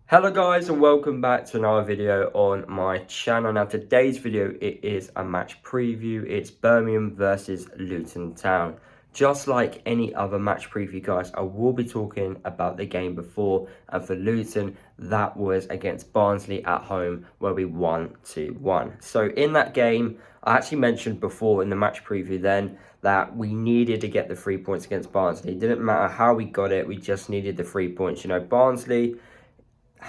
Hello guys and welcome back to another video on my channel. Now today's video it is a match preview. It's Birmingham versus Luton Town. Just like any other match preview guys, I will be talking about the game before, and for Luton that was against Barnsley at home where we won 2-1. So in that game I actually mentioned before in the match preview then that we needed to get the 3 points against Barnsley. It didn't matter how we got it, we just needed the 3 points. Barnsley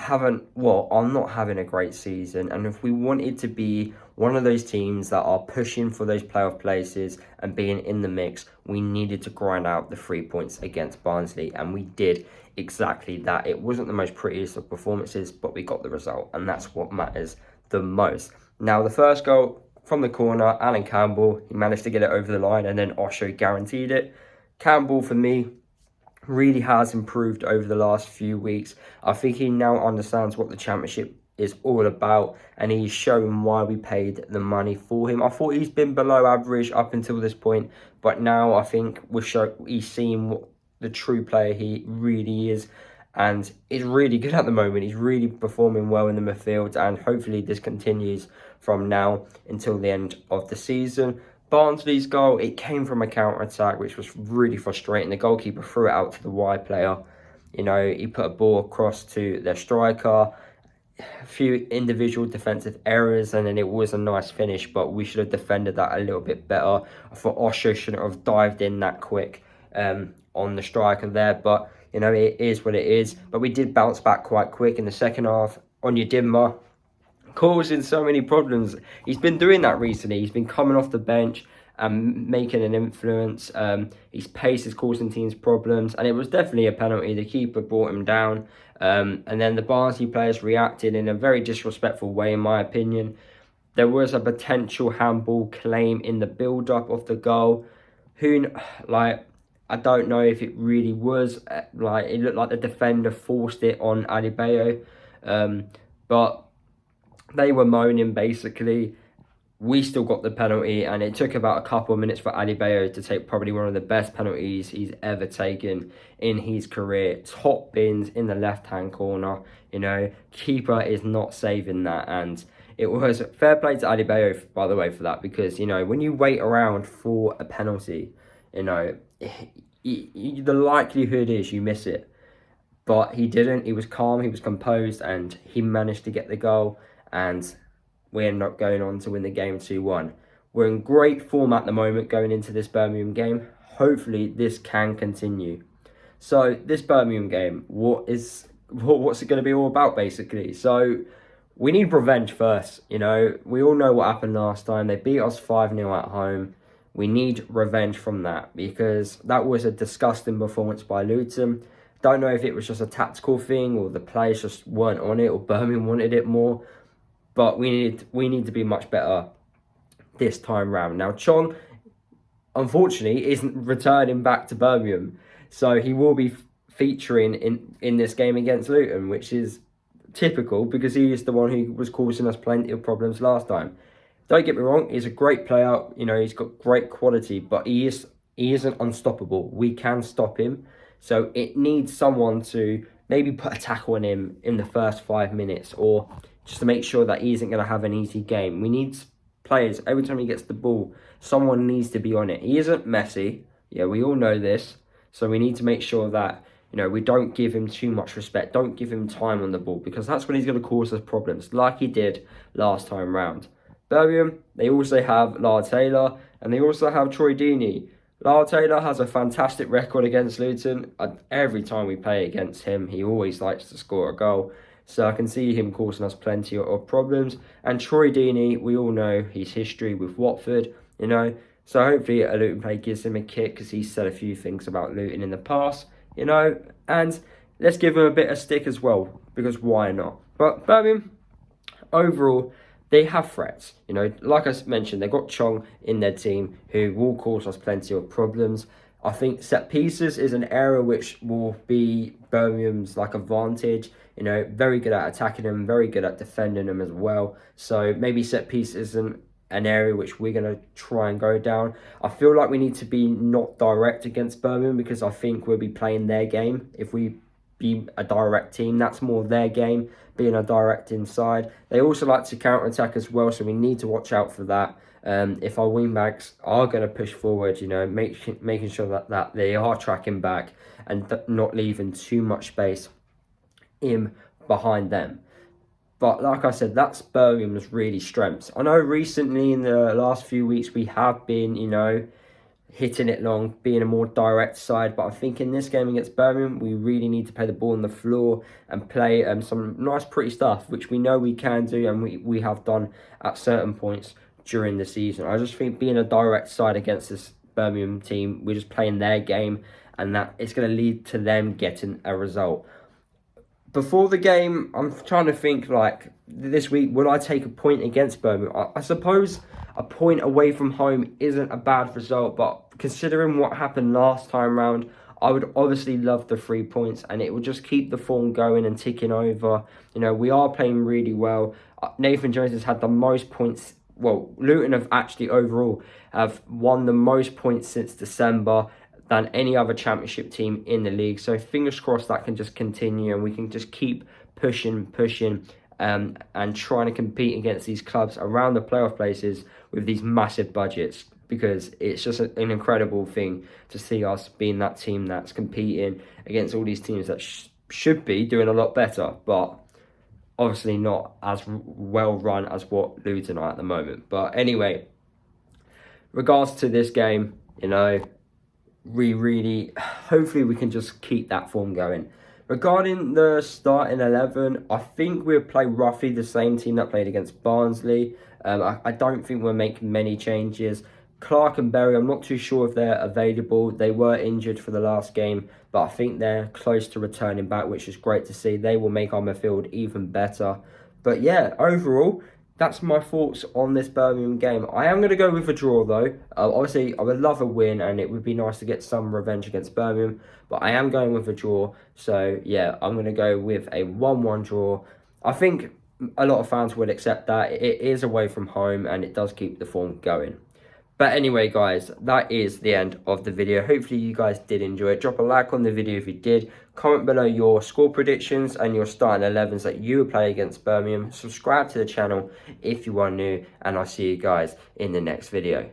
are not having a great season, and if we wanted to be one of those teams that are pushing for those playoff places and being in the mix, we needed to grind out the 3 points against Barnsley, and we did exactly that. It wasn't the most prettiest of performances, but we got the result, and that's what matters the most. Now the first goal from the corner, Alan Campbell, he managed to get it over the line, and then Osho guaranteed it. Campbell, for me, really has improved over the last few weeks. I think he now understands what the championship is all about, and he's shown why we paid the money for him. I thought he's been below average up until this point, but now I think he's seen what the true player he really is, and is really good at the moment. He's really performing well in the midfield, and hopefully this continues from now until the end of the season. Barnsley's goal, it came from a counter-attack, which was really frustrating. The goalkeeper threw it out to the wide player. He put a ball across to their striker. A few individual defensive errors, and then it was a nice finish, but we should have defended that a little bit better. I thought Osho shouldn't have dived in that quick on the striker there, but, it is what it is. But we did bounce back quite quick in the second half. Onyedinma causing so many problems. He's been doing that recently. He's been coming off the bench and making an influence. His pace is causing teams problems, and it was definitely a penalty. The keeper brought him down, and then the Barnsley players reacted in a very disrespectful way, in my opinion. There was a potential handball claim in the build-up of the goal. I don't know if it really was. It looked like the defender forced it on Adebayo, but they were moaning basically. We still got the penalty, and it took about a couple of minutes for Adebayo to take probably one of the best penalties he's ever taken in his career. Top bins in the left-hand corner. Keeper is not saving that, and it was fair play to Adebayo, by the way, for that, because, when you wait around for a penalty, the likelihood is you miss it. But he didn't. He was calm, he was composed, and he managed to get the goal, and we ended up going on to win the game 2-1. We're in great form at the moment going into this Birmingham game. Hopefully this can continue. So this Birmingham game, what's it going to be all about basically? So we need revenge first. We all know what happened last time. They beat us 5-0 at home. We need revenge from that, because that was a disgusting performance by Luton. Don't know if it was just a tactical thing, or the players just weren't on it, or Birmingham wanted it more. But we need to be much better this time round. Now, Chong, unfortunately, isn't returning back to Birmingham. So he will be featuring in this game against Luton, which is typical, because he is the one who was causing us plenty of problems last time. Don't get me wrong, he's a great player. He's got great quality, but he isn't unstoppable. We can stop him. So it needs someone to maybe put a tackle on him in the first 5 minutes, or just to make sure that he isn't going to have an easy game. We need players, every time he gets the ball, someone needs to be on it. He isn't Messi. Yeah, we all know this. So we need to make sure that, we don't give him too much respect. Don't give him time on the ball, because that's when he's going to cause us problems, like he did last time round. Birmingham, they also have Lyle Taylor, and they also have Troy Deeney. Lyle Taylor has a fantastic record against Luton. Every time we play against him, he always likes to score a goal. So I can see him causing us plenty of problems. And Troy Deeney, we all know his history with Watford, So hopefully a Luton player gives him a kick, because he's said a few things about Luton in the past, And let's give him a bit of stick as well, because why not? But Birmingham, overall, they have threats. Like I mentioned, they've got Chong in their team who will cause us plenty of problems. I think set pieces is an area which will be Birmingham's advantage. Very good at attacking them, very good at defending them as well. So maybe set piece isn't an area which we're going to try and go down. I feel like we need to be not direct against Birmingham, because I think we'll be playing their game if we be a direct team. That's more their game, being a direct inside. They also like to counter-attack as well, so we need to watch out for that. If our wing-backs are going to push forward, you know, making sure that they are tracking back and not leaving too much space in behind them. But like I said, that's Birmingham's really strengths. I know recently in the last few weeks we have been, you know, hitting it long, being a more direct side. But I think in this game against Birmingham, we really need to play the ball on the floor and play some nice, pretty stuff, which we know we can do and we have done at certain points during the season. I just think being a direct side against this Birmingham team, we're just playing their game, and that it's going to lead to them getting a result. Before the game, I'm trying to think, like, this week, will I take a point against Birmingham? I suppose a point away from home isn't a bad result, but considering what happened last time round, I would obviously love the 3 points, and it will just keep the form going and ticking over. You know, we are playing really well. Nathan Jones has had the most points. Well, Luton have actually overall have won the most points since December than any other championship team in the league. So fingers crossed that can just continue and we can just keep pushing, and trying to compete against these clubs around the playoff places with these massive budgets, because it's just an incredible thing to see us being that team that's competing against all these teams that should be doing a lot better, but obviously not as well run as what Luton are at the moment. But anyway, regards to this game, you know, hopefully we can just keep that form going. Regarding the starting 11, I think we'll play roughly the same team that played against Barnsley. I don't think we'll make many changes. Clark and Berry, I'm not too sure if they're available. They were injured for the last game, but I think they're close to returning back, which is great to see. They will make our midfield even better. But yeah, overall, that's my thoughts on this Birmingham game. I am going to go with a draw, though. Obviously, I would love a win, and it would be nice to get some revenge against Birmingham. But I am going with a draw. So, yeah, I'm going to go with a 1-1 draw. I think a lot of fans would accept that. It is away from home, and it does keep the form going. But anyway, guys, that is the end of the video. Hopefully you guys did enjoy it. Drop a like on the video if you did. Comment below your score predictions and your starting 11s that you would play against Birmingham. Subscribe to the channel if you are new. And I'll see you guys in the next video.